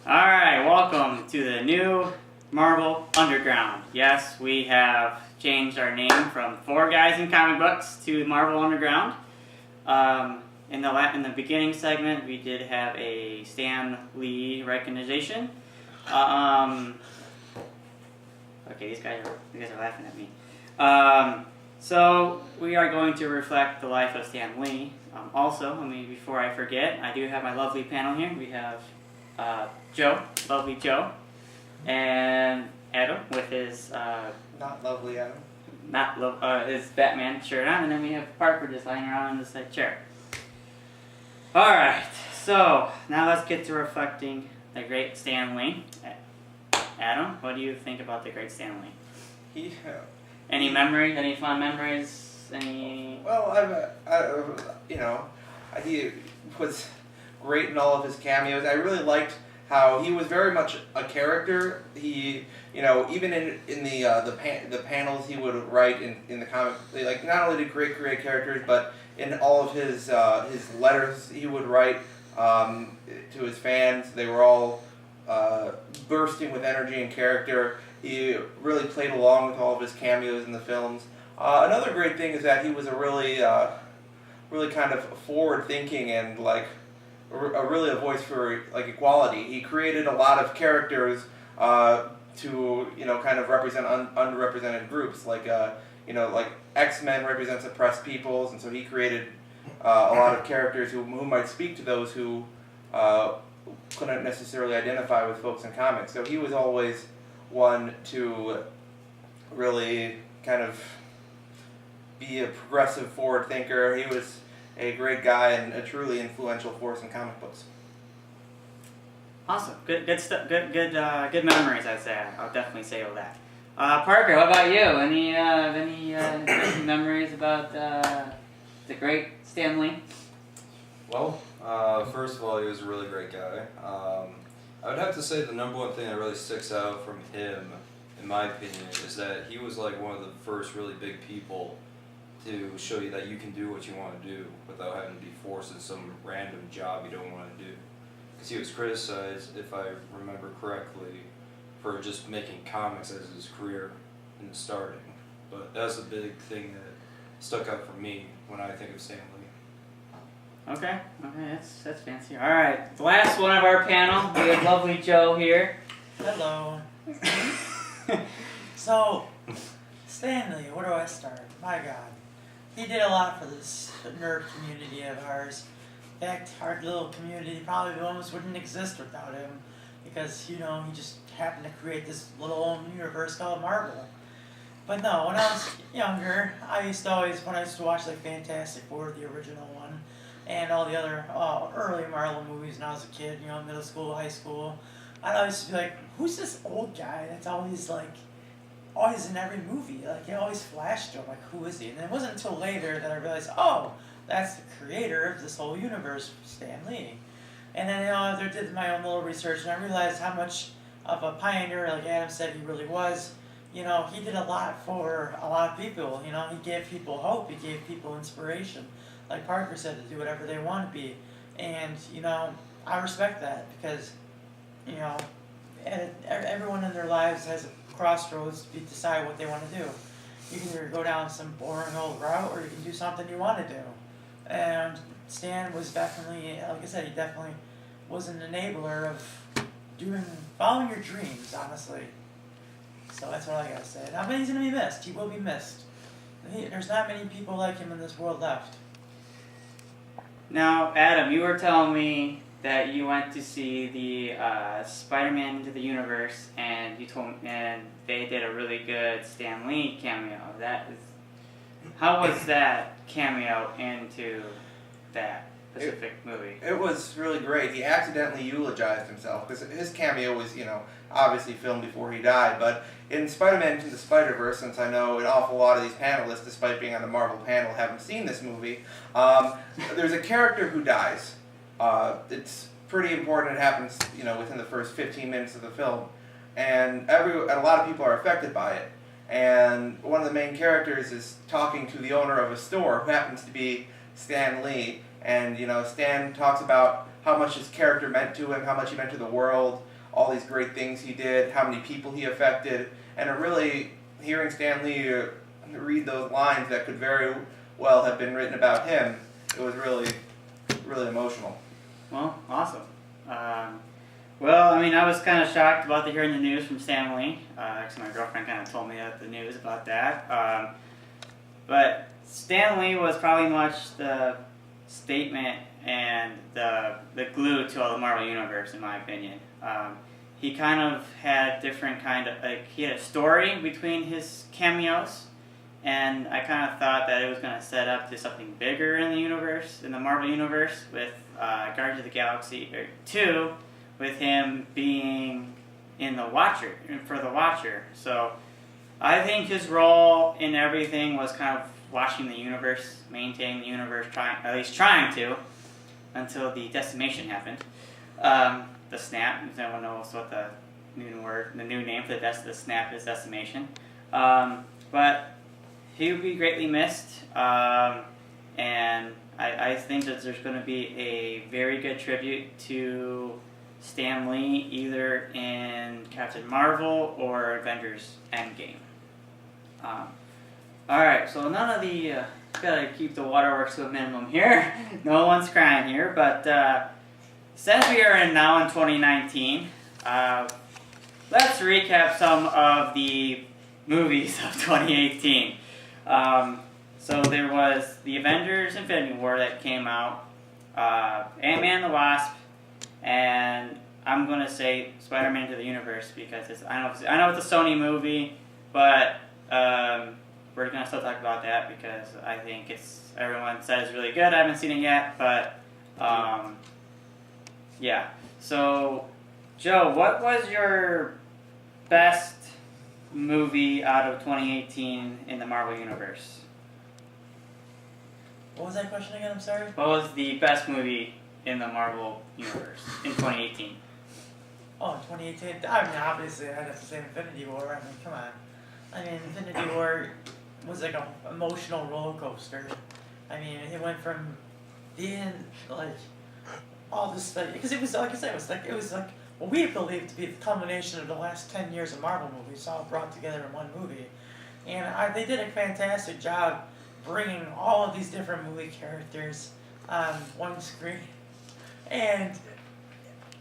Alright, welcome to the new Marvel Underground. Yes, we have changed our name from Four Guys in Comic Books to Marvel Underground. In the beginning segment, we did have a Stan Lee recognition. Okay, these guys are laughing at me. So we are going to reflect the life of Stan Lee. Before I forget, I do have my lovely panel here. We have Joe, lovely Joe, and Adam with his not lovely Adam. His Batman shirt on, and then we have Parker just lying around in the side chair. All right, so now let's get to reflecting the great Stan Lee. Adam, what do you think about the great Stan Lee? Any memories? Any fond memories? Any? Well, he was great in all of his cameos. I really liked how he was very much a character. He, even in the panels he would write in the comic, like not only did create characters, but in all of his letters he would write to his fans, they were all bursting with energy and character. He really played along with all of his cameos in the films. Another great thing is that he was a really kind of forward-thinking and really a voice for equality. He created a lot of characters to kind of represent underrepresented groups, like X-Men represents oppressed peoples, and so he created a lot of characters who might speak to those who couldn't necessarily identify with folks in comics. So he was always one to really kind of be a progressive forward thinker. He was a great guy and a truly influential force in comic books. Awesome, good stuff. Good memories. I'd say. I'll definitely say all that. Parker, what about you? Any memories about the great Stan Lee? Well, first of all, he was a really great guy. I would have to say the number one thing that really sticks out from him, in my opinion, is that he was like one of the first really big people to show you that you can do what you want to do without having to be forced in some random job you don't want to do. Because he was criticized, if I remember correctly, for just making comics as his career in the starting. But that's the big thing that stuck out for me when I think of Stan Lee. Okay, that's fancy. All right, the last one of our panel, we have lovely Joe here. Hello. So, Stan Lee, where do I start? My God. He did a lot for this nerd community of ours. In fact, our little community probably almost wouldn't exist without him, because, he just happened to create this little universe called Marvel. But no, when I was younger, when I used to watch Fantastic Four, the original one, and all the other early Marvel movies when I was a kid, middle school, high school, I'd always be like, who's this old guy that's always in every movie? It always flashed to him, who is he? And it wasn't until later that I realized, oh, that's the creator of this whole universe, Stan Lee. And then, I did my own little research, and I realized how much of a pioneer, like Adam said, he really was. He did a lot for a lot of people. He gave people hope. He gave people inspiration. Like Parker said, to do whatever they want to be. And, I respect that because, everyone in their lives has a crossroads to decide what they want to do. You can either go down some boring old route or you can do something you want to do. And Stan was definitely, like I said, he definitely was an enabler of following your dreams, honestly. So that's what I gotta say. Now, but he's gonna be missed. He will be missed. There's not many people like him in this world left. Now, Adam, you were telling me that you went to see the Spider-Man Into the Universe, and they did a really good Stan Lee cameo. How was that cameo into that specific movie? It was really great. He accidentally eulogized himself because his cameo was, obviously filmed before he died. But in Spider-Man Into the Spider-Verse, since I know an awful lot of these panelists, despite being on the Marvel panel, haven't seen this movie, there's a character who dies. It's pretty important. It happens, within the first 15 minutes of the film, and a lot of people are affected by it. And one of the main characters is talking to the owner of a store, who happens to be Stan Lee. And, Stan talks about how much his character meant to him, how much he meant to the world, all these great things he did, how many people he affected, and it really, hearing Stan Lee read those lines that could very well have been written about him, it was really, really emotional. Well, awesome. Well, I mean, I was kind of shocked about hearing the news from Stan Lee. Actually, my girlfriend kind of told me the news about that. But Stan Lee was probably much the statement and the glue to all the Marvel Universe, in my opinion. He kind of had different he had a story between his cameos, and I kind of thought that it was going to set up to something bigger in the universe, in the Marvel Universe, with Guardians of the Galaxy 2, with him being in the Watcher, for the Watcher. So I think his role in everything was kind of watching the universe, maintaining the universe, trying to, until the decimation happened. The snap, everyone knows what the new name for the snap is, decimation. But he would be greatly missed, and I think that there's going to be a very good tribute to Stan Lee, either in Captain Marvel or Avengers Endgame. Alright, so none of the, gotta keep the waterworks to a minimum here. No one's crying here, but since we are now in 2019, let's recap some of the movies of 2018. So there was the Avengers Infinity War that came out, Ant-Man and the Wasp, and I'm going to say Spider-Man Into the Universe because I know it's a Sony movie, but we're going to still talk about that because I think everyone says it's really good. I haven't seen it yet, but yeah. So, Joe, what was your best movie out of 2018 in the Marvel Universe? What was that question again? I'm sorry. What was the best movie in the Marvel Universe in 2018? Oh, in 2018. I mean, obviously, I'd have to say Infinity War. I mean, come on. I mean, Infinity War was like an emotional roller coaster. I mean, it went from being like all this stuff because it was like I said, it was like what we believed to be the culmination of the last 10 years of Marvel movies, all brought together in one movie, and they did a fantastic job bringing all of these different movie characters on one screen, and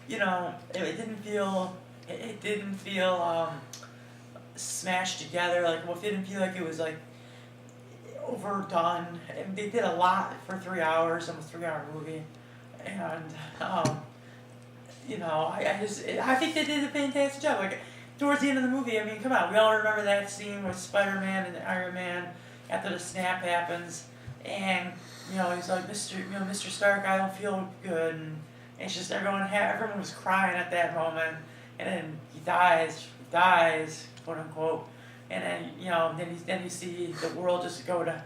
you know, it didn't feel smashed together. Like, well, it didn't feel like it was like overdone. And they did a lot for 3 hours, almost 3 hour movie, and you know, I think they did a fantastic job. Like towards the end of the movie, I mean, come on, we all remember that scene with Spider-Man and Iron Man after the snap happens, and you know, he's like, Mr. Stark, I don't feel good, and it's just everyone was crying at that moment, and then he dies, quote unquote, and then you know, then you see the world just go to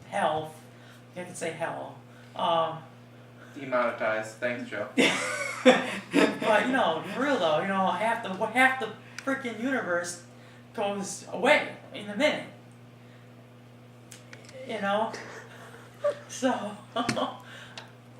hell. You can say hell. Demonetized. Thanks, Joe. But you know, for real though, you know, half the freaking universe goes away in a minute. You know, so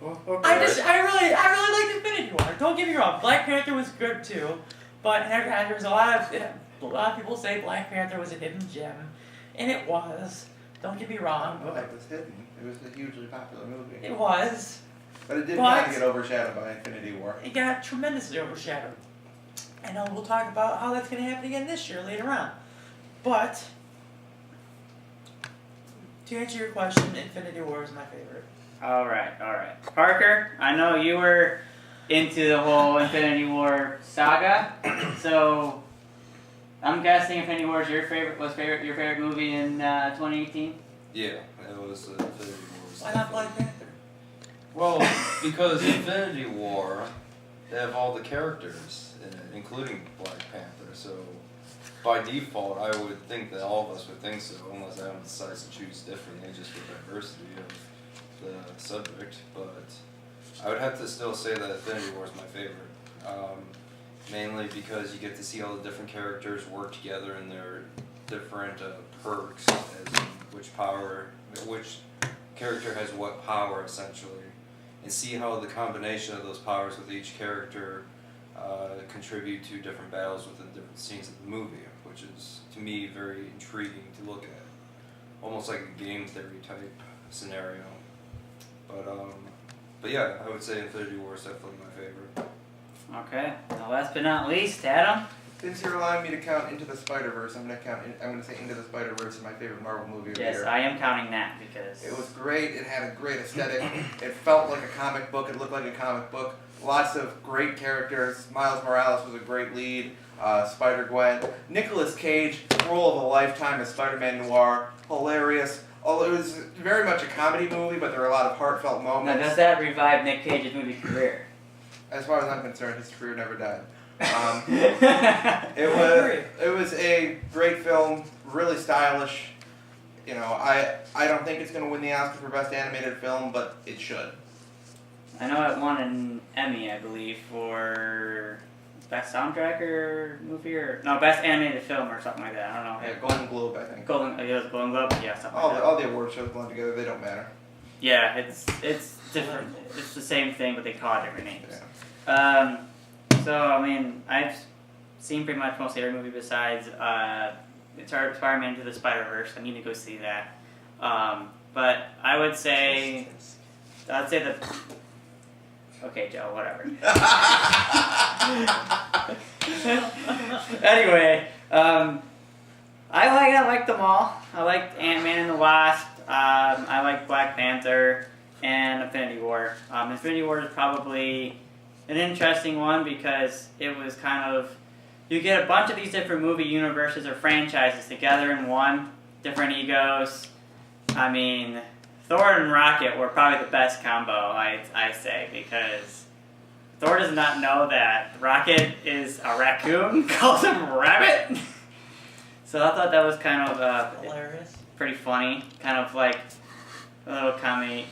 Okay. I really liked Infinity War. Don't get me wrong, Black Panther was good too, but there was a lot of people say Black Panther was a hidden gem, and it was. Don't get me wrong, Well, but it was hidden. It was a hugely popular movie. it was. But it did kind of get overshadowed by Infinity War. It got tremendously overshadowed. And we'll talk about how that's going to happen again this year later on. But to answer your question, Infinity War is my favorite. All right. Parker, I know you were into the whole Infinity War saga, so I'm guessing Infinity War is your favorite movie in 2018. Yeah, it was Infinity War. Why not Black Panther? Well, because Infinity War, they have all the characters in it, including Black Panther. So, by default, I would think that all of us would think so, unless Adam decides to choose differently, just for diversity of the subject. But I would have to still say that Infinity War is my favorite, mainly because you get to see all the different characters work together and their different perks, as in which character has what power essentially. And see how the combination of those powers with each character contribute to different battles within different scenes of the movie, which is, to me, very intriguing to look at. Almost like a game theory type scenario. But yeah, I would say Infinity War is definitely my favorite. Okay. Now, last but not least, Adam. Since you're allowing me to count Into the Spider-Verse, I'm gonna say Into the Spider-Verse is my favorite Marvel movie of the Yes, year. I am counting that because It was great. It had a great aesthetic. It felt like a comic book. It looked like a comic book. Lots of great characters. Miles Morales was a great lead. Spider-Gwen. Nicolas Cage, role of a lifetime as Spider-Man Noir. Hilarious. Although it was very much a comedy movie, but there were a lot of heartfelt Now, moments. does that revive Nick Cage's movie career? As far as I'm concerned, his career never died. Yeah, It was a great film, really stylish. You know, I don't think it's going to win the Oscar for Best Animated Film, but it should. I know it won an Emmy, I believe, for best soundtrack or movie or no best animated film or something like that. I don't know. Yeah, Golden Globe, I think. It was Golden Globe. Yeah, something All like the, that. all the award shows blend together, they don't matter. Yeah, it's different. It's the same thing, but they call it different names. Yeah. So I mean, I've seen pretty much most every movie besides Spider-Man Into the Spider-Verse. I need to go see that. But I would say the. Okay, Joe. Whatever. Anyway, I like them all. I liked Ant-Man and the Wasp. I like Black Panther and Infinity War. Infinity War is probably an interesting one because it was kind of, you get a bunch of these different movie universes or franchises together in one, different egos. I mean, Thor and Rocket were probably the best combo, I say, because Thor does not know that Rocket is a raccoon, calls him Rabbit. So I thought that was kind of Hilarious. pretty funny, kind of like a little comedy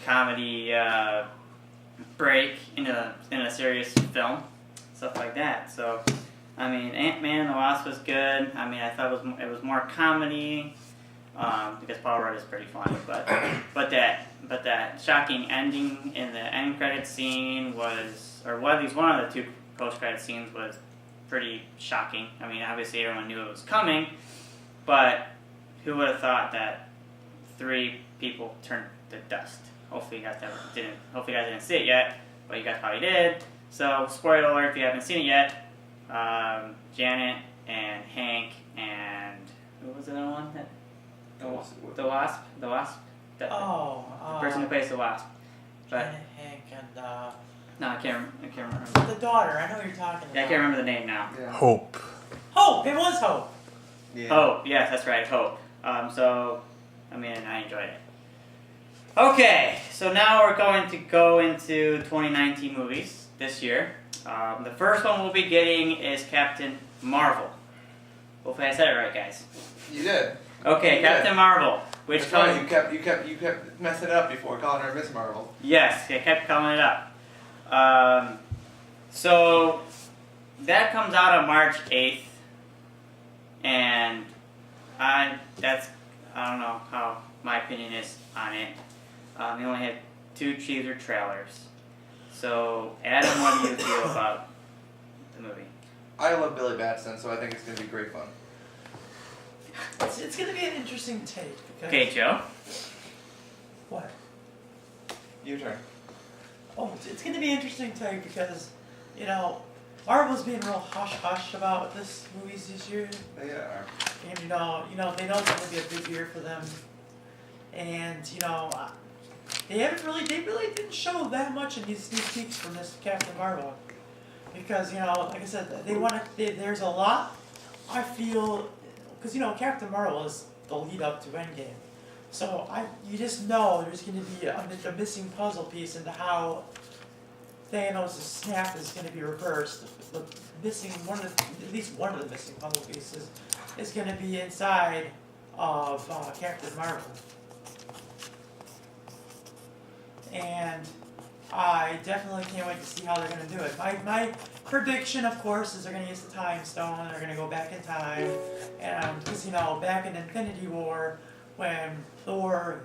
break in a serious film, stuff like that. So, I mean, Ant-Man and the Wasp was good. I mean, I thought it was more comedy because Paul Rudd is pretty funny, but that shocking ending in the end credit scene was, or one of the two post credit scenes was pretty shocking. I mean, obviously everyone knew it was coming, but who would have thought that 3 people turned to dust? Hopefully you guys didn't see it yet, but you guys probably did. So, spoiler alert if you haven't seen it yet. Janet and Hank and who was the other one? The Wasp. The person who plays the Wasp. But Janet, Hank, and no, I can't remember. the daughter. I know what you're talking about. Yeah, I can't remember the name now. Yeah. Hope. Hope. It was Hope. Yeah. Hope. Yes, that's right. Hope. So, I mean, I enjoyed it. Okay, so now we're going to go into 2019 movies this year. The first one we'll be getting is Captain Marvel. Hopefully I said it right, guys. You did. Okay, You Captain did. Marvel, which That's comes. right, you kept messing it up before calling her Miss Marvel. Yes, I kept calling it up. So that comes out on March 8th, and I don't know how my opinion is on it. We only had 2 teaser trailers. So, Adam, what do you feel about the movie? I love Billy Batson, so I think it's going to be great fun. It's going to be an interesting take. Because Okay, Joe. What? Your turn. Oh, it's going to be an interesting take because, you know, Marvel's being real hush-hush about this movies this year. They are. And, you know, they know it's going to be a big year for them. And, you know, they really didn't show that much in these sneak peeks from this Captain Marvel. Because, you know, like I said, there's a lot, I feel, because, you know, Captain Marvel is the lead up to Endgame. So you just know there's going to be a missing puzzle piece into how Thanos' snap is going to be reversed. At least one of the missing puzzle pieces is going to be inside of Captain Marvel. And I definitely can't wait to see how they're going to do it. My prediction, of course, is they're going to use the Time Stone. They're going to go back in time. And because, you know, back in Infinity War, when Thor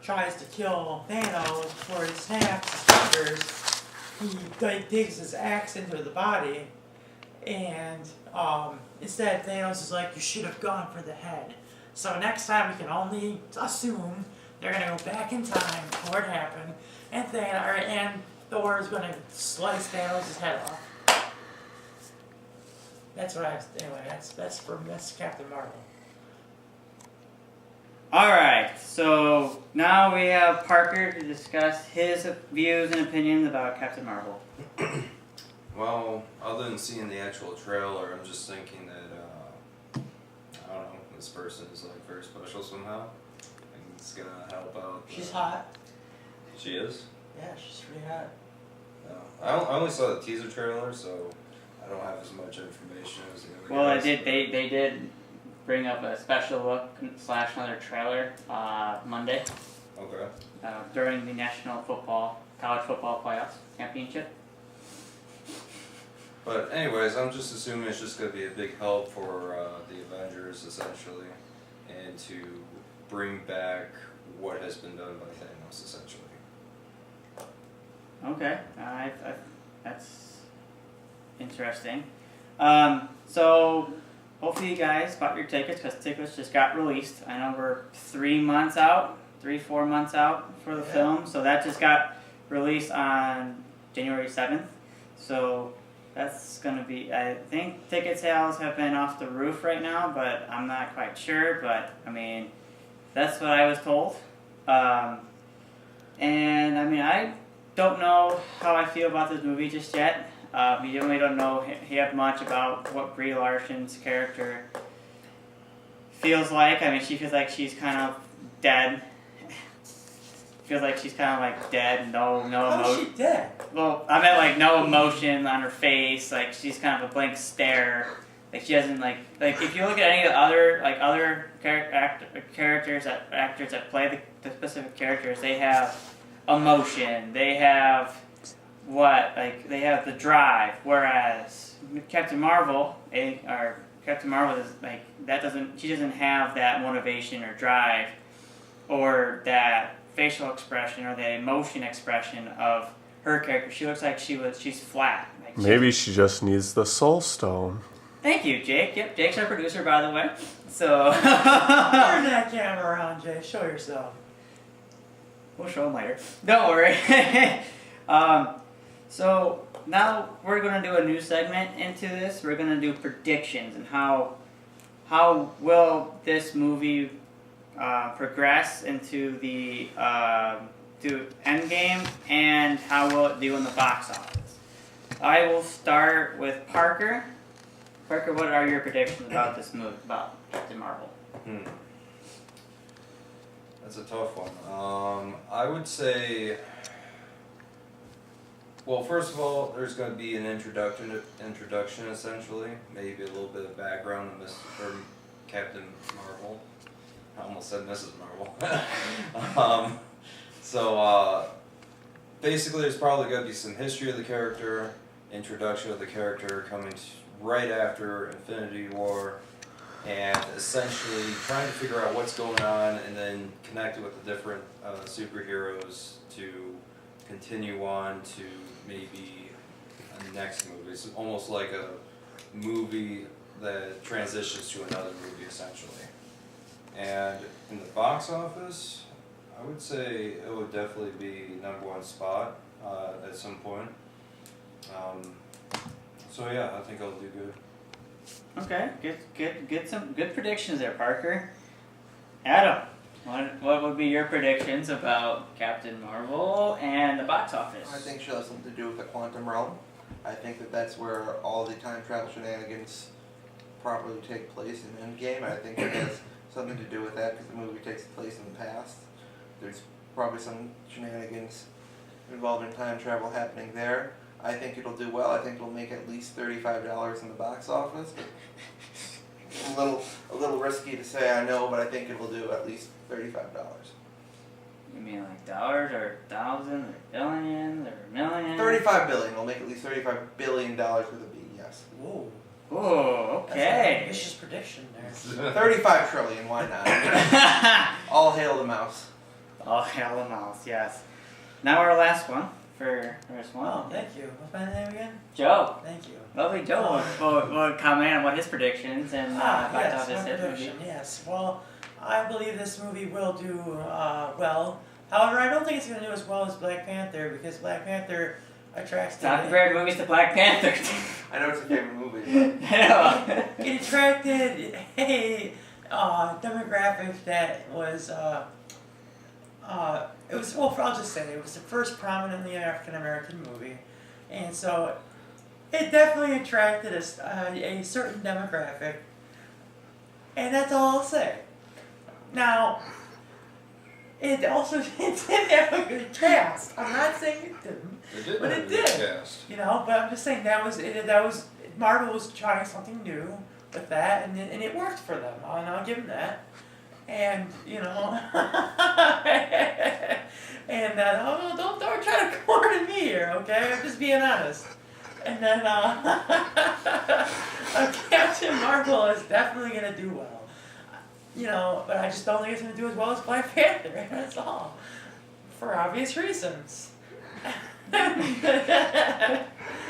tries to kill Thanos before he snaps his fingers, he digs his axe into the body, And instead, Thanos is like, you should have gone for the head. So next time, we can only assume they're gonna go back in time before it happened, and Thor is gonna slice Thanos' head off. That's what anyway. That's Captain Marvel. Alright, so now we have Parker to discuss his views and opinions about Captain Marvel. Well, other than seeing the actual trailer, I'm just thinking that, I don't know, this person is like very special somehow. I think it's gonna help out. She's hot. She is? Yeah, she's pretty hot. No. I only saw the teaser trailer, so I don't have as much information as the other Well, guys. they did bring up a special look / another trailer Monday Okay. during the college football playoffs championship. But anyways, I'm just assuming it's just going to be a big help for the Avengers, essentially, and to bring back what has been done by Thanos, essentially. Okay, that's interesting. So hopefully you guys bought your tickets because tickets just got released. I know we're 4 months out for the film, so that just got released on January 7th. So that's gonna be, I think ticket sales have been off the roof right now, but I'm not quite sure. But I mean, that's what I was told. And I mean, I don't know how I feel about this movie just yet. We really don't know yet much about what Brie Larson's character feels like. I mean, she feels like she's kind of dead. Feels like she's kind of like dead, no How is she emotion. dead? Well, I meant like no emotion on her face. Like she's kind of a blank stare. Like she doesn't like if you look at any of the other actors that play the specific characters, they have emotion. They have they have the drive. Whereas Captain Marvel, is like she doesn't have that motivation or drive, or that facial expression or the emotion expression of her character. She looks like she's flat. Like Maybe she just needs the Soul Stone. Thank you, Jake. Yep, Jake's our producer, by the way. So Turn that camera around, Jay. Show yourself. we'll show him later. Don't worry. So now we're gonna do a new segment into this. We're gonna do predictions and how will this movie progress into the to Endgame, and how will it do in the box office. I will start with Parker. Parker, what are your predictions about this movie, about Captain Marvel? That's a tough one. I would say, well, first of all, there's going to be an introduction essentially, maybe a little bit of background on Captain Marvel. I almost said Mrs. Marvel. So basically, there's probably going to be some history of the character, introduction of the character coming right after Infinity War, and essentially trying to figure out what's going on and then connect it with the different superheroes to continue on to maybe a next movie. It's almost like a movie that transitions to another movie, essentially. And in the box office, I would say it would definitely be #1 spot at some point. So yeah, I think I'll do good. Okay, get some good predictions there, Parker. Adam, what would be your predictions about Captain Marvel and the box office? I think she'll have something to do with the quantum realm. I think that's where all the time travel shenanigans probably take place in Endgame. I think it has something to do with that because the movie takes place in the past. There's probably some shenanigans involving time travel happening there. I think it'll do well. I think it'll make at least $35 in the box office. A little risky to say, I know, but I think it'll do at least $35. You mean like dollars or thousands or billions or millions? 35 billion. It'll make at least $35 billion with a B. Yes. Whoa. Oh, That's okay. an ambitious prediction there. 35 trillion. Why not? All hail the mouse. Oh, hell, a mouse, yes. Now our last one for this one. Oh, thank you. What's my name again? Joe. Thank you. Lovely Joe will comment on what his predictions and about Yes, how my this prediction, movie. yes. Well, I believe this movie will do well. However, I don't think it's going to do as well as Black Panther because Black Panther attracts Stop comparing movies to Black Panther. I know it's your favorite movie. I know. It attracted a demographic that was it was, well, I'll just say it was the first prominently African American movie, and so it definitely attracted a certain demographic, and that's all I'll say. Now, it also didn't have a good cast. I'm not saying it didn't, It did but have it a good did. cast. You know, but I'm just saying that was Marvel was trying something new with that, and it worked for them. I'll give them that. And you know, and don't try to corner me here, okay? I'm just being honest. And then Captain Marvel is definitely gonna do well, you know, but I just don't think it's gonna do as well as Black Panther. That's all, for obvious reasons.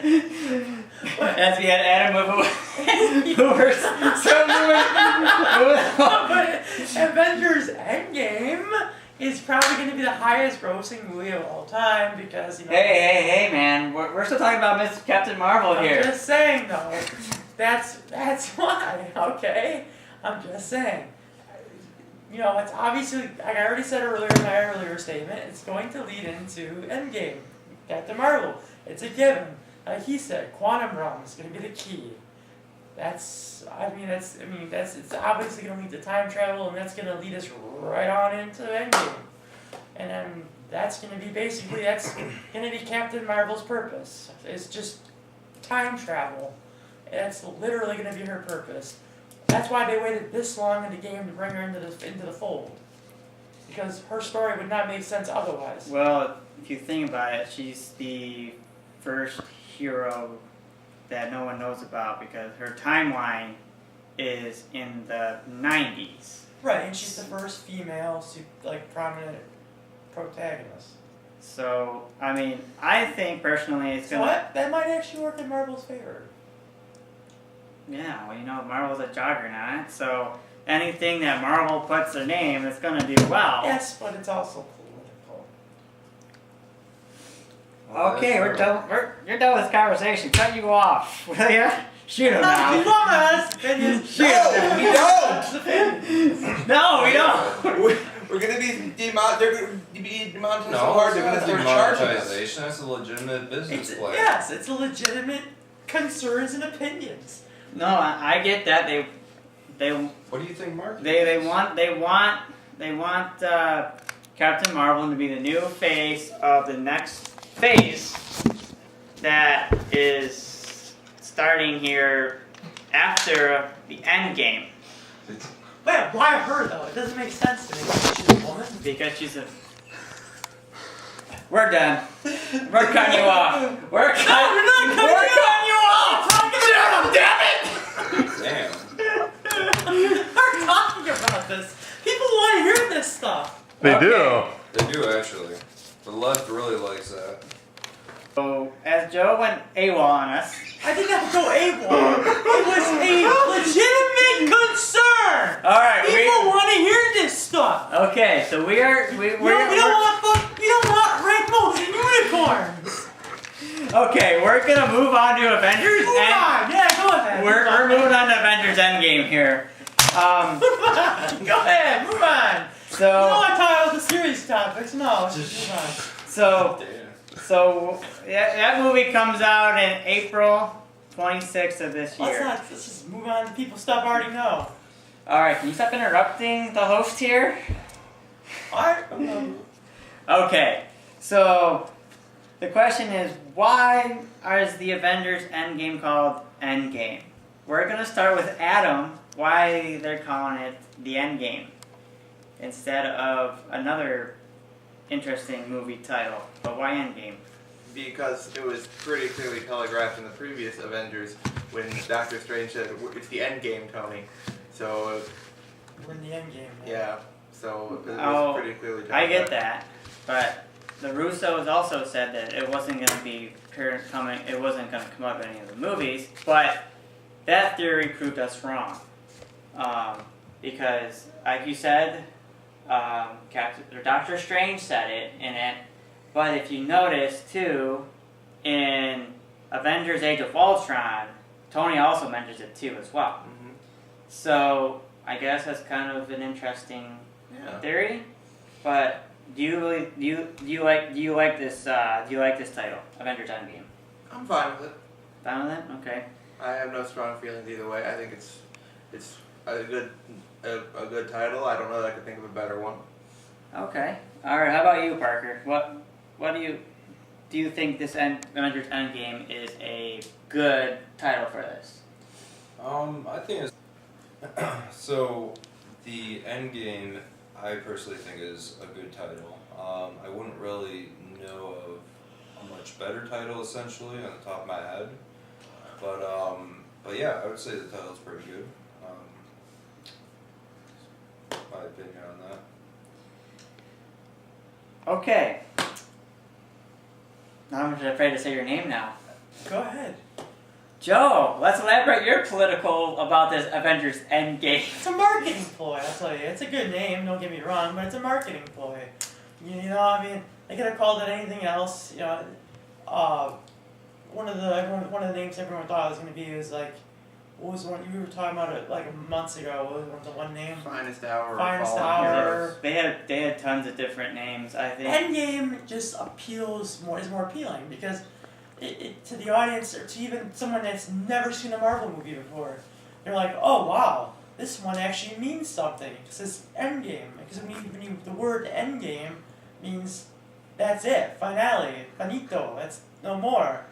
As we had Adam move But Avengers Endgame is probably going to be the highest grossing movie of all time because, you know. Hey, man. We're still talking about Miss Captain Marvel here. I'm just saying, though. That's why, okay? I'm just saying. You know, it's obviously, like I already said earlier in my earlier statement, it's going to lead into Endgame. Captain Marvel. It's a given. Like he said, quantum realm is going to be the key. It's obviously going to lead to time travel, and that's going to lead us right on into Endgame. And then that's going to be that's going to be Captain Marvel's purpose. It's just time travel. That's literally going to be her purpose. That's why they waited this long in the game to bring her into the fold. Because her story would not make sense otherwise. Well, if you think about it, she's the first hero that no one knows about because her timeline is in the 90s. Right, and she's the first female prominent protagonist. So, I mean, I think personally it's gonna... What? That might actually work in Marvel's favor. Yeah, well, you know, Marvel's a juggernaut, so anything that Marvel puts their name is gonna do well. Yes, but it's also political. Okay, you're done with this conversation. Cut you off, will ya? Shoot him now. You want my honest opinion? Shoot him. We don't! No, we don't. We're gonna be they're gonna be demonetized so No, hard it's they're not gonna start charging us. demonetization. That's a legitimate business play. Yes, it's a legitimate concerns and opinions. No, I get that. They What do you think, Mark? They want Captain Marvel to be the new face of the next phase that is starting here after the end game. Wait, why her though? It doesn't make sense to me. She's a woman. Because she's a... We're done. We're cutting you off. We're cutting you off! Shut up, damn it! Damn. We're talking about this. People want to hear this stuff. They Okay. do. They do actually. The left really likes that. So, as Joe went AWOL on us... I did not go AWOL. It was a legitimate concern. Alright, People want to hear this stuff. Okay, so we don't want rainbows and unicorns. Okay, we're gonna move on to Avengers. Go ahead. We're moving on to Avengers Endgame here. Go ahead, move on. So You know I talk about the serious topics. No, let's just move on. so that movie comes out in April 26th of this year. Let's just move on to people stuff I already know. All right, can you stop interrupting the host here? Alright. Okay, so the question is, why is the Avengers Endgame called Endgame? We're gonna start with Adam. Why they're calling it the Endgame instead of another interesting movie title, but why Endgame? Because it was pretty clearly telegraphed in the previous Avengers when Doctor Strange said, "It's the end game, Tony." So, We're in the end game. yeah. So it was pretty clearly telegraphed. I get that, but the Russos also said that it wasn't going to be coming. It wasn't going to come up in any of the movies, but that theory proved us wrong. Because, like you said, Doctor Strange said it in it. But if you notice too, in Avengers: Age of Ultron, Tony also mentions it too as well. Mm-hmm. So I guess that's kind of an interesting theory. But do you like this title, Avengers Endgame? I'm fine with it. Fine with it? Okay. I have no strong feelings either way. I think it's a good title. I don't know that I could think of a better one. Okay. All right. How about you, Parker? What do you think this Avengers Endgame is a good title for this? I think it's so. The Endgame, I personally think, is a good title. I wouldn't really know of a much better title, essentially, on the top of my head. But yeah, I would say the title's pretty good. My opinion on that. Okay. I'm afraid to say your name now. Go ahead. Joe, let's elaborate your political about this Avengers Endgame. It's a marketing ploy, I'll tell you. It's a good name, don't get me wrong, but it's a marketing ploy. You know, I mean, they could have called it anything else. You know, one of the names everyone thought it was going to be was like, what was the one you were talking about it like months ago? What was the one name? Finest Hour. Finest Fallen Hour. Heroes. They had tons of different names, I think. Endgame just is more appealing because it to the audience or to even someone that's never seen a Marvel movie before, they're like, oh wow, this one actually means something. It says Endgame because the word Endgame means that's it, finale, finito, that's no more.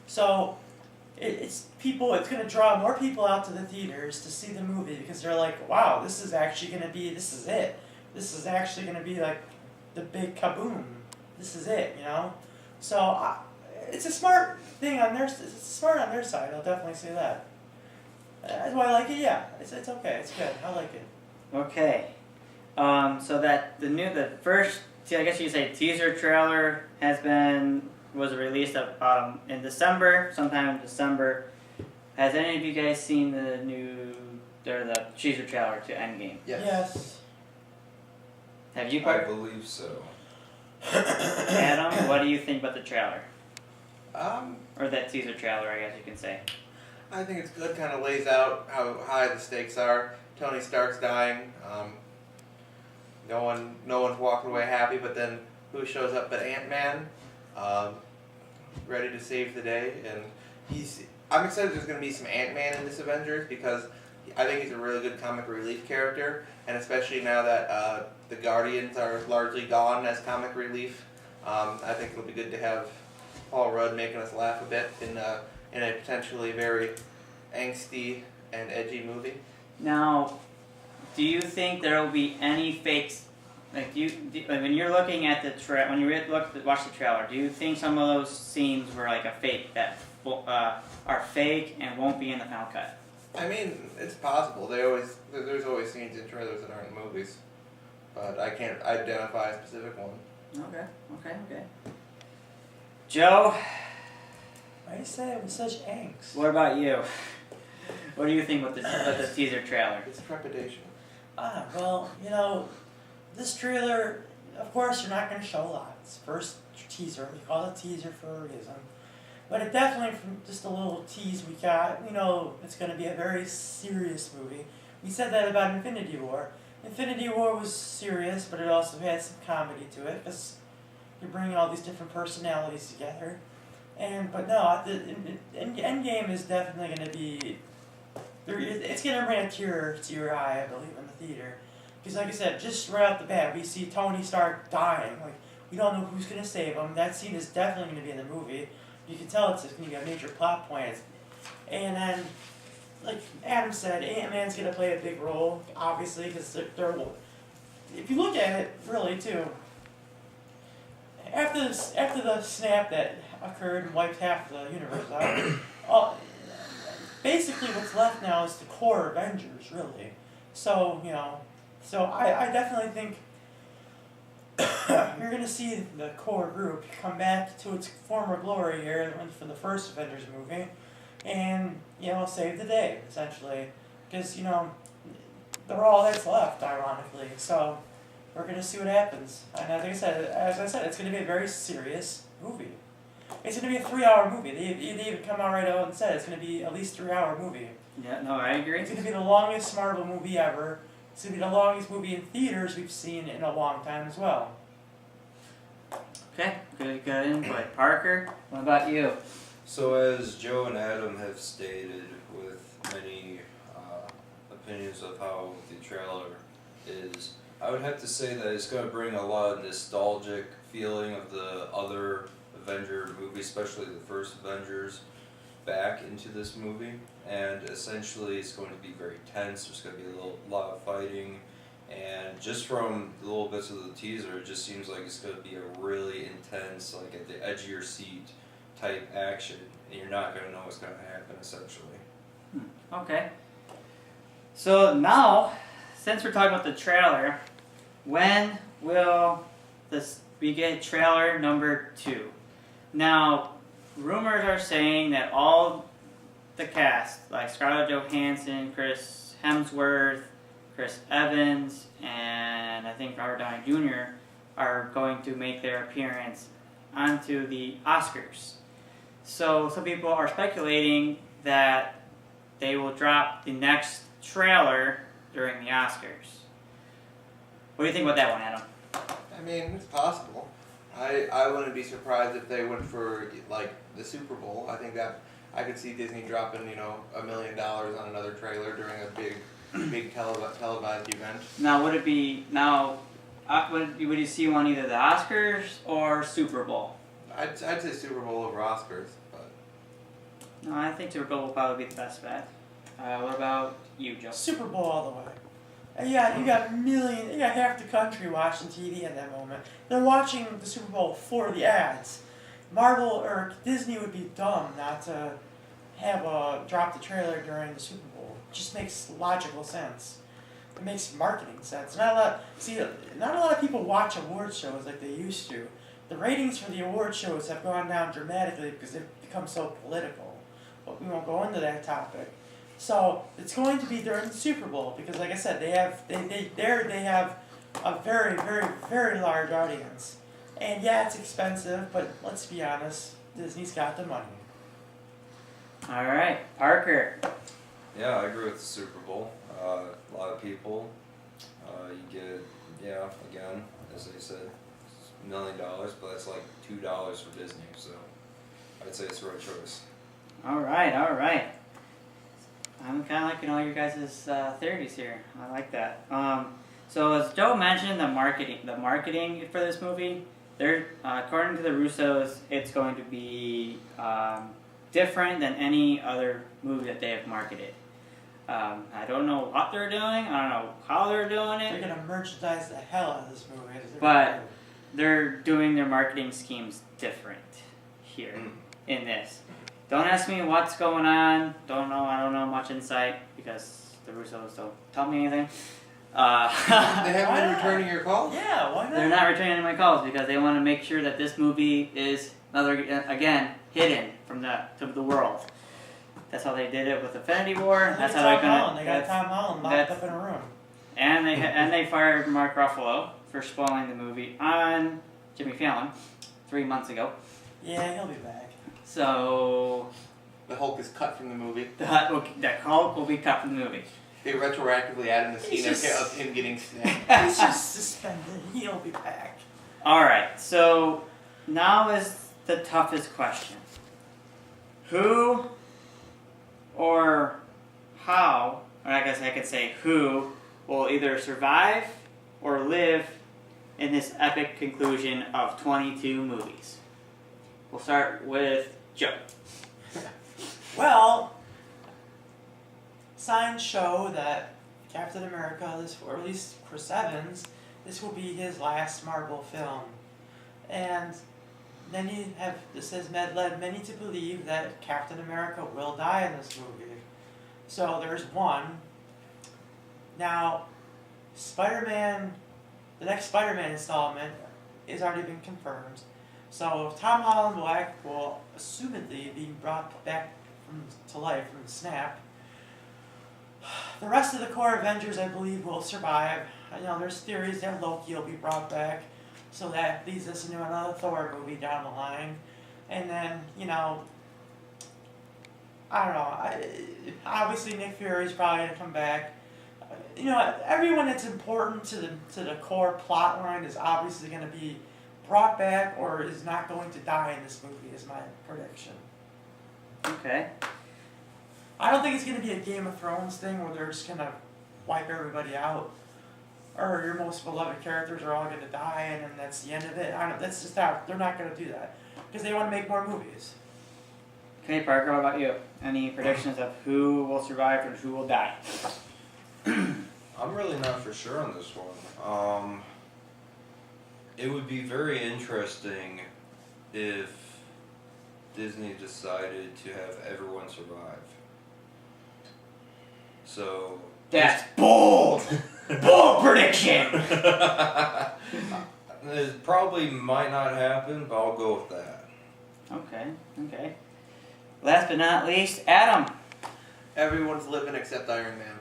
So it's going to draw more people out to the theaters to see the movie because they're like, wow, this is it. This is actually going to be like the big kaboom. This is it, you know? So it's a smart thing on their side, I'll definitely say that. Do I like it? Yeah, it's okay, it's good, I like it. Okay. So that the first, I guess you could say teaser trailer was released in December, sometime in December. Has any of you guys seen the teaser trailer to Endgame? Yes. Have you, I Parker? believe so. Adam, what do you think about the trailer? Or that teaser trailer, I guess you can say. I think it's good. Kind of lays out how high the stakes are. Tony Stark's dying. No one's walking away happy. But then who shows up but Ant-Man, ready to save the day? And I'm excited. There's going to be some Ant-Man in this Avengers because I think he's a really good comic relief character, and especially now that the Guardians are largely gone as comic relief, I think it'll be good to have Paul Rudd making us laugh a bit in a potentially very angsty and edgy movie. Now, do you think there will be any fakes? Like, when you're looking at when you watch the trailer, do you think some of those scenes were like a fake that are fake and won't be in the final cut? I mean, it's possible. There's always scenes in trailers that aren't in movies, but I can't identify a specific one. Okay. Joe, Why do you say it with such angst? what about you? What do you think about the teaser trailer? It's trepidation. Well, you know, this trailer, of course, you're not going to show a lot. It's first teaser. We call it a teaser for a reason. But it definitely, from just a little tease we got, we know it's going to be a very serious movie. We said that about Infinity War. Infinity War was serious, but it also had some comedy to it, because you're bringing all these different personalities together. But no, the Endgame is definitely going to be, it's going to bring a tear to your eye, I believe, in the theater. Because like I said, just right off the bat, we see Tony Stark dying. Like, we don't know who's going to save him. That scene is definitely going to be in the movie. You can tell it's going to be a major plot point. And then, like Adam said, Ant-Man's going to play a big role, obviously, because if you look at it, really, too, after the snap that occurred and wiped half the universe out, basically what's left now is the core Avengers, really. So, you know, I definitely think you're going to see the core group come back to its former glory here from the first Avengers movie and, save the day, essentially. Because, they're all that's left, ironically. So, we're going to see what happens. And as I said, it's going to be a very serious movie. It's going to be a 3-hour movie. They even come out right out and said it's going to be at least 3-hour movie. Yeah, no, I agree. It's going to be the longest Marvel movie ever. It's going to be the longest movie in theaters we've seen in a long time as well. Okay, good input. Parker, what about you? So as Joe and Adam have stated with many opinions of how the trailer is, I would have to say that it's going to bring a lot of nostalgic feeling of the other Avenger movie, especially the first Avengers, back into this movie. And essentially it's going to be very tense. There's going to be a lot of fighting. And just from the little bits of the teaser, it just seems like it's going to be a really intense, like at the edge of your seat type action. And you're not going to know what's going to happen, essentially. Okay. So now, since we're talking about the trailer, when will we get trailer number 2? Now, rumors are saying that all the cast, like Scarlett Johansson, Chris Hemsworth, Chris Evans, and I think Robert Downey Jr. are going to make their appearance onto the Oscars. So some people are speculating that they will drop the next trailer during the Oscars. What do you think about that one, Adam? I mean, it's possible. I wouldn't be surprised if they went for like the Super Bowl. I think that I could see Disney dropping $1 million on another trailer during a big televised event. Now, would you see one either the Oscars or Super Bowl? I'd say Super Bowl over Oscars, but No, I think Super Bowl will probably be the best bet. What about you, Joe? Super Bowl all the way. And yeah, you got half the country watching TV at that moment. They're watching the Super Bowl for the ads. Marvel or Disney would be dumb not to have drop the trailer during the Super Bowl. It just makes logical sense. It makes marketing sense. Not a lot of people watch award shows like they used to. The ratings for the award shows have gone down dramatically because they've become so political. But we won't go into that topic. So it's going to be during the Super Bowl because, like I said, they have a very, very, very large audience. And yeah, it's expensive, but let's be honest, Disney's got the money. All right, Parker. Yeah, I agree with the Super Bowl. A lot of people, you get, again, as they said, $1 million, but that's like $2 for Disney, so I'd say it's the right choice. All right. I'm kind of liking all your guys' theories here. I like that. So as Joe mentioned, the marketing for this movie, they're according to the Russos, it's going to be different than any other movie that they have marketed. I don't know what they're doing. I don't know how they're doing it. They're gonna merchandise the hell out of this movie. But they're doing their marketing schemes different here in this. Don't ask me what's going on. I don't know much insight because the Russos don't tell me anything. they haven't been returning your calls? Yeah, why not? They're not returning my calls because they want to make sure that this movie is hidden from the world. That's how they did it with Infinity War. That's how they're gonna. They got Tom Holland locked up in a room. And they fired Mark Ruffalo for spoiling the movie on Jimmy Fallon 3 months ago. Yeah, he'll be back. So The Hulk is cut from the movie. the Hulk will be cut from the movie. They retroactively add in the scene of him getting snapped. He's just suspended. He'll be back. All right. So now is the toughest question. Who or how, or I guess I could say who, will either survive or live in this epic conclusion of 22 movies? We'll start with Joe. Well, signs show that Captain America, or at least Chris Evans, this will be his last Marvel film. And this has led many to believe that Captain America will die in this movie. So there's one. Now, the next Spider-Man installment has already been confirmed. So Tom Holland will assumedly be brought back to life from the snap. The rest of the core Avengers, I believe, will survive. There's theories that Loki will be brought back, so that leads us into another Thor movie down the line. And then, I don't know. Obviously, Nick Fury's probably gonna come back. Everyone that's important to the core plot line is obviously gonna be brought back or is not going to die in this movie. Is my prediction. Okay. I don't think it's gonna be a Game of Thrones thing where they're just gonna wipe everybody out, or your most beloved characters are all gonna die and then that's the end of it. That's just not. They're not gonna do that because they want to make more movies. Okay, Parker, what about you? Any predictions of who will survive and who will die? I'm really not for sure on this one. It would be very interesting if Disney decided to have everyone survive. So That's bold! Bold prediction! it probably might not happen, but I'll go with that. Okay. Last but not least, Adam. Everyone's living except Iron Man.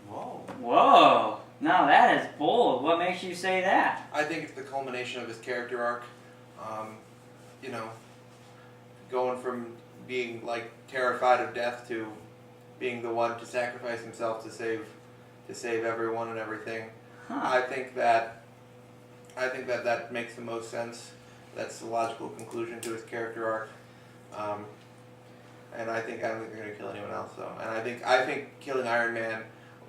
Whoa. Now that is bold. What makes you say that? I think it's the culmination of his character arc. Going from being terrified of death to being the one to sacrifice himself to save everyone and everything. Huh. I think that makes the most sense. That's the logical conclusion to his character arc. And I don't think they're going to kill anyone else though. And I think killing Iron Man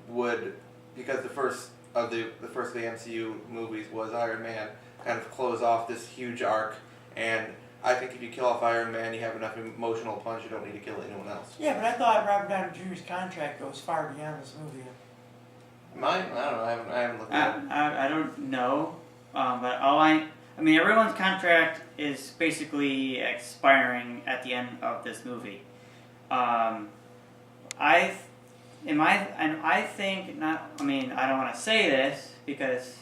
would, because the first of the MCU movies was Iron Man, kind of close off this huge arc. And I think if you kill off Iron Man, you have enough emotional punch. You don't need to kill anyone else. Yeah, but I thought Robert Downey Jr.'s contract goes far beyond this movie. Mine? I don't know. I haven't looked at it. I don't know. But everyone's contract is basically expiring at the end of this movie. I don't want to say this because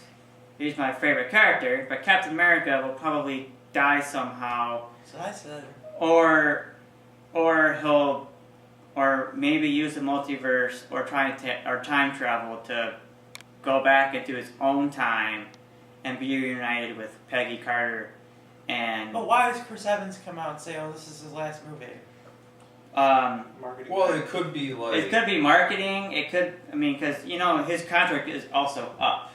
he's my favorite character, but Captain America will probably die somehow. So I said. Or maybe use the multiverse or time travel to go back into his own time and be reunited with Peggy Carter and. But why does Chris Evans come out and say, "Oh, this is his last movie"? Marketing. Well, it could be It could be marketing. It could. Because his contract is also up.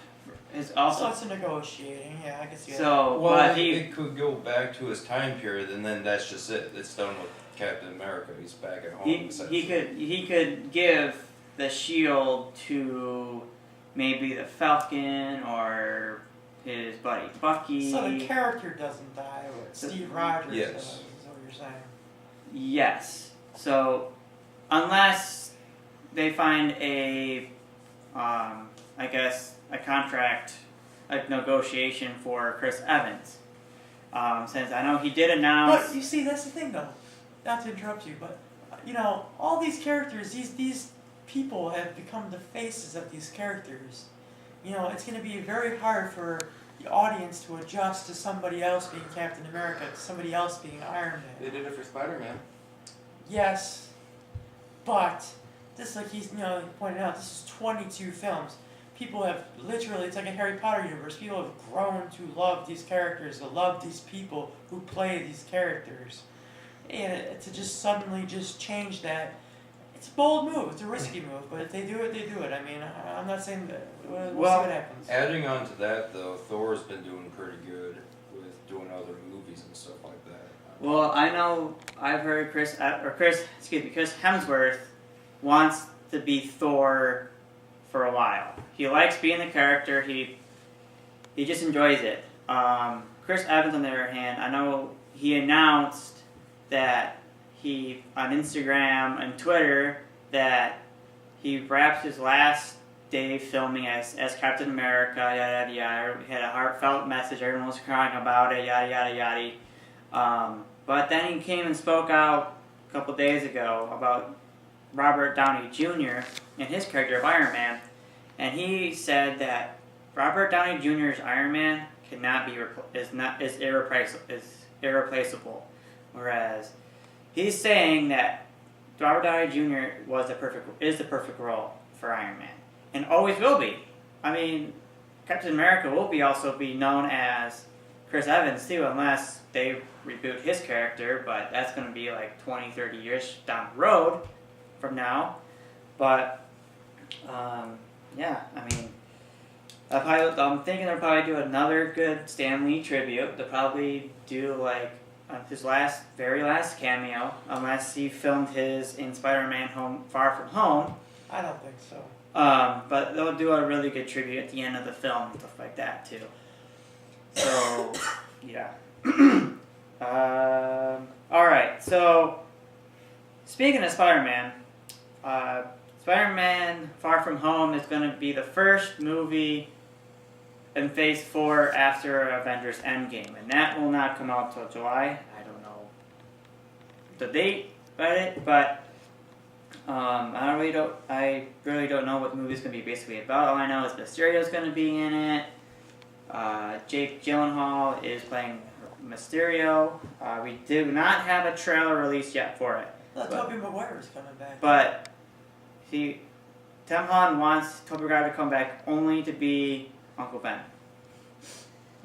So it's a negotiating. Yeah, I can see that. So, well, it could go back to his time period, and then that's just it. It's done with Captain America. He's back at home. He could give the shield to maybe the Falcon or his buddy Bucky. So the character doesn't die. Steve Rogers Yes. does, is what you're saying. Yes. So, unless they find a contract, negotiation for Chris Evans. Since I know he did announce. But you see, that's the thing, though. Not to interrupt you, but all these characters, these people have become the faces of these characters. It's going to be very hard for the audience to adjust to somebody else being Captain America, to somebody else being Iron Man. They did it for Spider-Man. Yes, but this, he's pointed out, this is 22 films. People have literally, it's like a Harry Potter universe. People have grown to love these characters, to love these people who play these characters. And to just suddenly just change that, it's a bold move, it's a risky move, but if they do it, they do it. I'm not saying that, we'll see what happens. Adding on to that, though, Thor's been doing pretty good with doing other movies and stuff like that. Well, I know I've heard Chris Hemsworth wants to be Thor for a while. He likes being the character. He just enjoys it. Chris Evans, on the other hand, I know he announced that he, on Instagram and Twitter, that he wraps his last day filming as Captain America, yada yada yada. He had a heartfelt message. Everyone was crying about it, yada yada yada. But then he came and spoke out a couple days ago about Robert Downey Jr. and his character of Iron Man, and he said that Robert Downey Jr.'s Iron Man cannot be is irreplaceable. Whereas he's saying that Robert Downey Jr. is the perfect role for Iron Man, and always will be. I mean, Captain America will also be known as Chris Evans too, unless they reboot his character, but that's going to be like 20, 30 years down the road from now. But, yeah, I mean, I'm thinking they'll probably do another good Stan Lee tribute. They'll probably do like his very last cameo, unless he filmed his in Spider-Man Far From Home. I don't think so. But they'll do a really good tribute at the end of the film and stuff like that too. So, yeah. Alright, so speaking of Spider-Man, Spider-Man Far From Home is going to be the first movie in Phase 4 after Avengers Endgame, and that will not come out till July. I don't know the date about it, but I really don't know what the movie's going to be basically about. All I know is Mysterio's going to be in it. Jake Gyllenhaal is playing Mysterio. We do not have a trailer released yet for it. Tobey Maguire is coming back. But, see, Tom Holland wants Tobey Maguire to come back only to be Uncle Ben.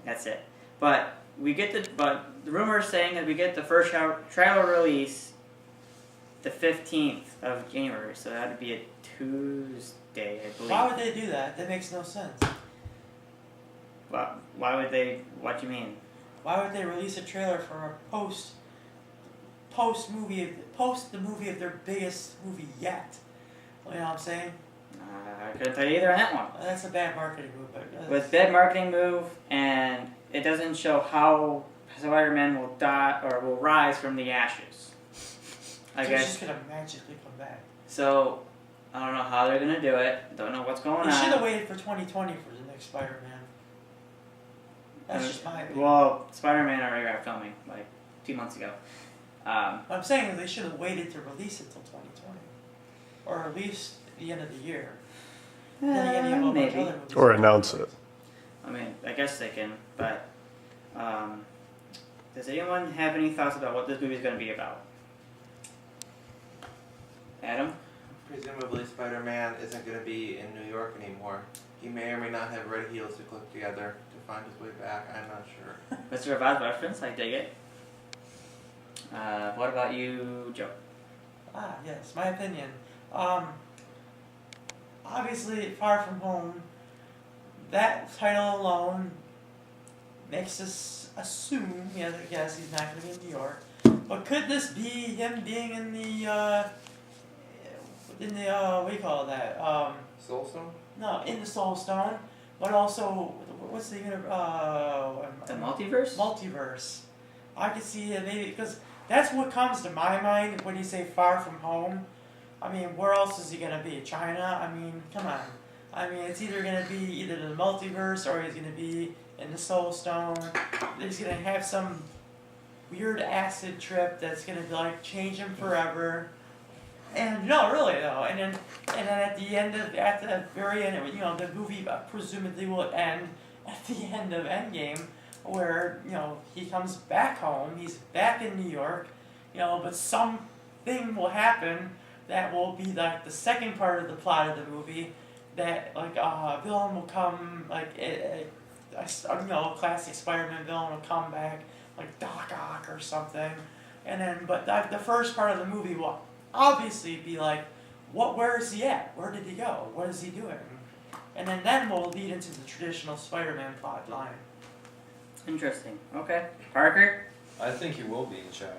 That's it. But the rumor is saying that we get the first trailer release the 15th of January, so that would be a Tuesday, I believe. Why would they do that? That makes no sense. Well, why would they? What do you mean? Why would they release a trailer for a post the movie of their biggest movie yet? You know what I'm saying? I couldn't tell you either on that one. That's a bad marketing move. But bad marketing move, and it doesn't show how Spider-Man will die or will rise from the ashes. I guess. He's just gonna magically come back. So I don't know how they're gonna do it. Don't know what's going on. They should have waited for 2020 for the next Spider-Man. That's just my opinion. Well, Spider-Man already got filming like 2 months ago. I'm saying they should have waited to release it till 2020, or at least the end of the year. Then again, you have a bunch of maybe. other movies. Or announce it. I mean, I guess they can, but does anyone have any thoughts about what this movie is going to be about? Adam? Presumably Spider-Man isn't going to be in New York anymore. He may or may not have red heels to click together to find his way back. I'm not sure. Mr. Avaz reference, I dig it. What about you, Joe? Yes, my opinion. Obviously, Far From Home, that title alone makes us assume, I guess he's not going to be in New York. But could this be him being in the what do you call that? Soul Stone? No, in the Soul Stone, but also, what's the The multiverse? Multiverse. I could see it maybe, because that's what comes to my mind when you say Far From Home. I mean, where else is he going to be? China? I mean, come on. I mean, it's either going to be either the multiverse or he's going to be in the Soul Stone. He's going to have some weird acid trip that's going to like change him forever. And no, really though. And then at the very end, the movie presumably will end at the end of Endgame, where he comes back home. He's back in New York, but something will happen that will be like the second part of the plot of the movie. That like a villain will come, like a classic Spider-Man villain will come back, like Doc Ock or something. And then, but the first part of the movie will obviously be like, where is he at? Where did he go? What is he doing? And then we'll lead into the traditional Spider-Man plot line. Interesting. Okay. Parker? I think he will be in China.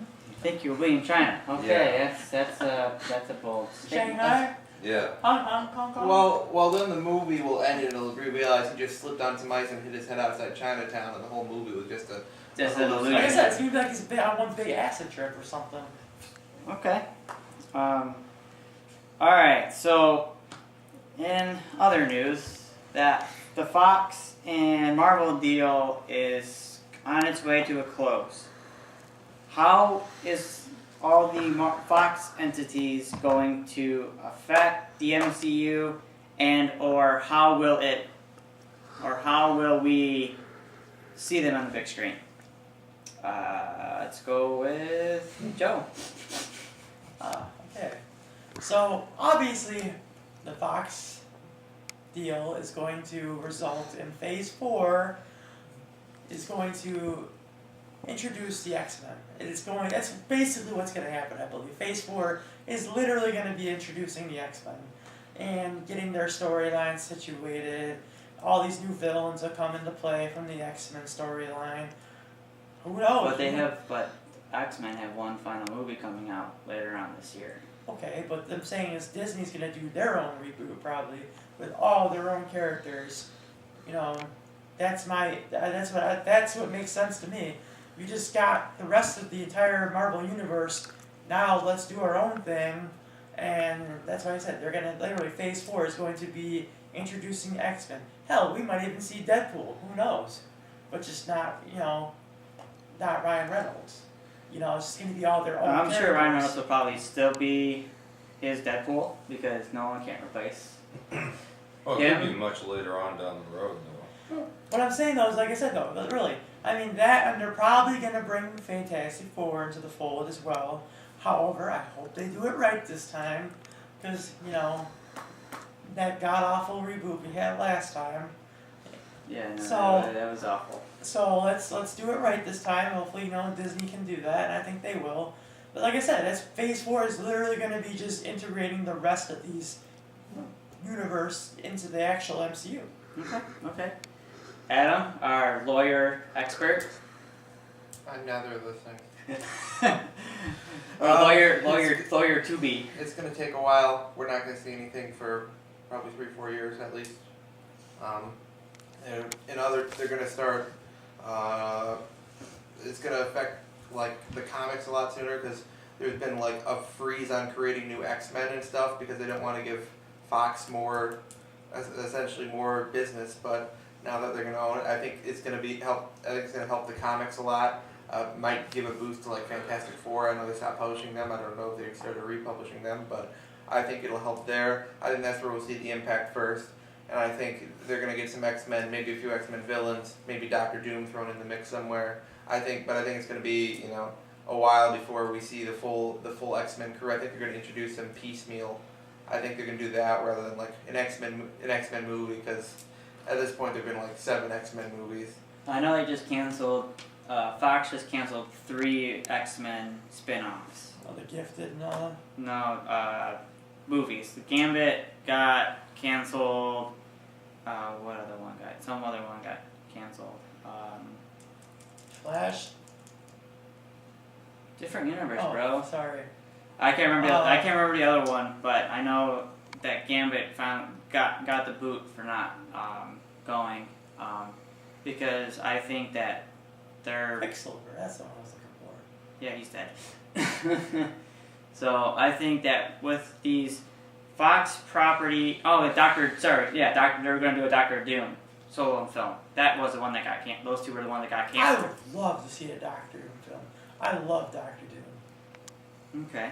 You think you'll be in China? Okay, Yeah. that's a bold statement. Shanghai? Yeah. Hong Kong? Well, then the movie will end and it'll realize he just slipped on some ice and hit his head outside Chinatown, and the whole movie was just an illusion. Like I said, it's going to be like he's on one big acid trip or something. Okay. Alright, so in other news, that the Fox and Marvel deal is on its way to a close. How is all the Fox entities going to affect the MCU, and or how will it or how will we see them on the big screen? Let's go with Joe. Okay. So obviously, the Fox deal is going to result in Phase 4 is going to introduce the X-Men. That's basically what's going to happen, I believe. Phase 4 is literally going to be introducing the X-Men and getting their storylines situated. All these new villains will come into play from the X-Men storyline. Who knows? But X-Men have one final movie coming out later on this year. Okay, but I'm saying is Disney's gonna do their own reboot probably with all their own characters. You know, that's what makes sense to me. You just got the rest of the entire Marvel universe. Now let's do our own thing, and that's why I said they're gonna literally Phase 4 is going to be introducing X-Men. Hell, we might even see Deadpool. Who knows? But just not not Ryan Reynolds. You know, it's just going to be all their own I'm characters. sure Ryan Reynolds will probably still be his Deadpool because no one can replace. Well, it could be much later on down the road, though. What I'm saying, though, is like I said, though, but really, I mean, and they're probably going to bring Fantastic Four into the fold as well. However, I hope they do it right this time because, you know, that god-awful reboot we had last time. Yeah, no, So- that was awful. So let's do it right this time. Hopefully, you know, Disney can do that, and I think they will. But like I said, that's Phase 4 is literally going to be just integrating the rest of these universe into the actual MCU. Okay. Adam, our lawyer expert. I'm neither of those things. Or lawyer to be. It's going to take a while. We're not going to see anything for probably 3-4 years at least. They're going to start. It's going to affect like the comics a lot sooner because there's been like a freeze on creating new X-Men and stuff because they don't want to give Fox essentially more business. But now that they're going to own it, I think it's going to help. I think it's going to help the comics a lot. Might give a boost to like Fantastic Four. I know they stopped publishing them. I don't know if they started republishing them, but I think it'll help there. I think that's where we'll see the impact first. And I think they're going to get some X-Men, maybe a few X-Men villains, maybe Doctor Doom thrown in the mix somewhere. I think it's going to be, you know, a while before we see the full X-Men crew. I think they're going to introduce them piecemeal. I think they're going to do that rather than like an X-Men movie because at this point there've been like 7 X-Men movies. I know they just canceled. Fox just canceled 3 X-Men spin-offs. Oh, the Gifted and all that. No, movies. The Gambit got canceled. What other one got? Some other one got canceled. Flash. Different universe, Oh, bro. sorry. I can't remember the other one, but I know that Gambit got the boot for not going because I think that they're Quicksilver. That's what I was looking for. yeah, he's dead. So I think that with these Fox property, they're going to do a Doctor Doom solo film. That was the one that got canceled. Those 2 were the one that got I canceled. would love to see a Doctor Doom film. I love Doctor Doom. Okay.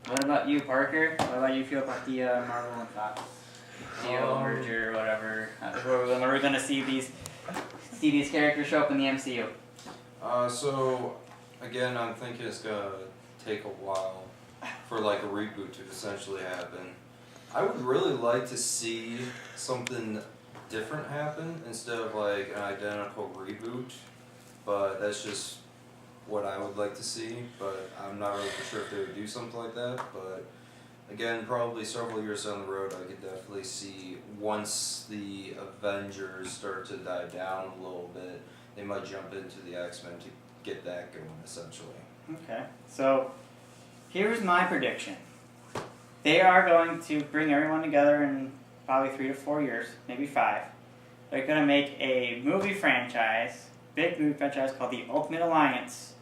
What about you, Parker? What about you feel about the Marvel and Fox deal, merger, or whatever? When are we going to see these characters show up in the MCU? So, again, I'm thinking it's going to take a while for like a reboot to essentially happen. I would really like to see something different happen instead of like an identical reboot, but that's just what I would like to see, but I'm not really for sure if they would do something like that, but again, probably several years down the road I could definitely see once the Avengers start to die down a little bit, they might jump into the X-Men to get that going essentially. Okay. So, here's my prediction. They are going to bring everyone together in probably 3 to 4 years, maybe 5. They're going to make a movie franchise, big movie franchise called The Ultimate Alliance,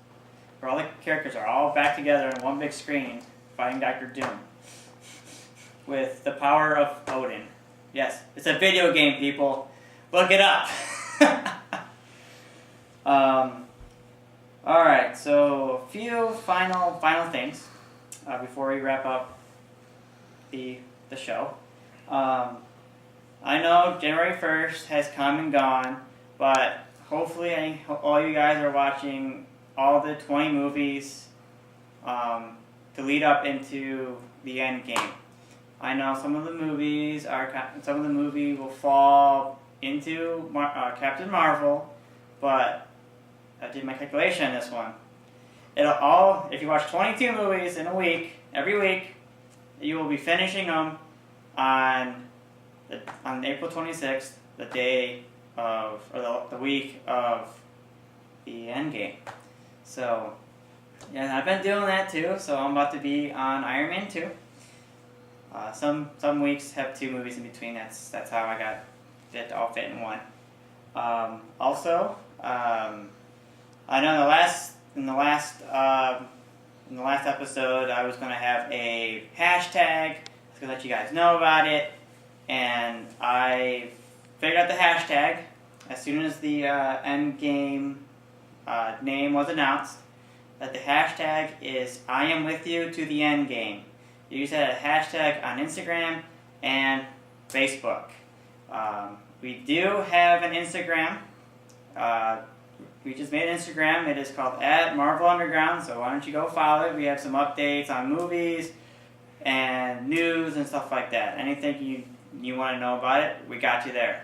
where all the characters are all back together on one big screen fighting Doctor Doom with the power of Odin. Yes, it's a video game, people. Look it up. Alright, so a few final things before we wrap up the show. I know January 1st has come and gone, but hopefully all you guys are watching all the 20 movies to lead up into the end game. I know some of the movies will fall into Captain Marvel, but I did my calculation on this one. If you watch 22 movies in a week, every week, you will be finishing them on April 26th, the week of the end game. So, yeah, I've been doing that too, so I'm about to be on Iron Man 2. Some weeks have 2 movies in between. That's how I got it to all fit in one. Also, I know in the last episode I was going to have a hashtag. I was going to let you guys know about it, and I figured out the hashtag as soon as the end game name was announced. That the hashtag is I am with you to the end game. You use that hashtag on Instagram and Facebook. We do have an Instagram. We just made an Instagram. It is called @MarvelUnderground, so why don't you go follow it. We have some updates on movies and news and stuff like that. Anything you want to know about it, we got you there.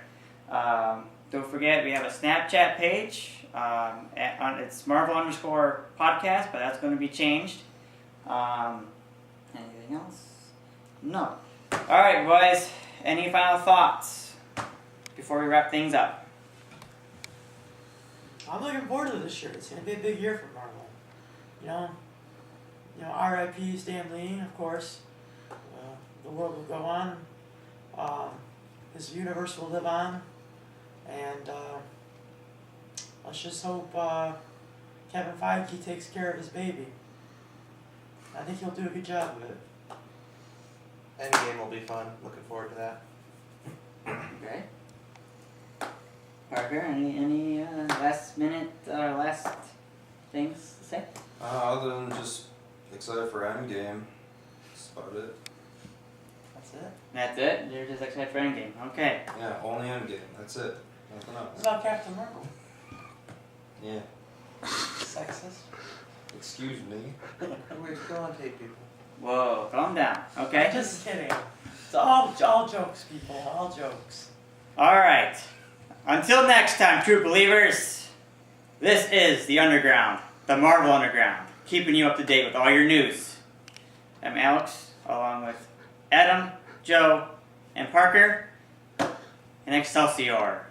Don't forget, we have a Snapchat page. It's Marvel_podcast, but that's going to be changed. Anything else? No. Alright, boys. Any final thoughts before we wrap things up? I'm looking forward to this year. It's going to be a big year for Marvel. R.I.P. Stan Lee, of course. The world will go on. His universe will live on. And let's just hope Kevin Feige takes care of his baby. I think he'll do a good job of it. Endgame will be fun. Looking forward to that. Okay. Parker, any last things to say? Other than just excited for Endgame. That's about it. That's it. That's it? You're just excited for Endgame. Okay. Yeah, only Endgame. That's it. Nothing What else. about Captain Marvel? Yeah. Sexist. Excuse me. We're still on tape, people. Whoa, calm down. Okay. I'm just kidding. It's all jokes, people. All jokes. Alright. Until next time, true believers, this is the Underground, the Marvel Underground, keeping you up to date with all your news. I'm Alex, along with Adam, Joe, and Parker, and Excelsior.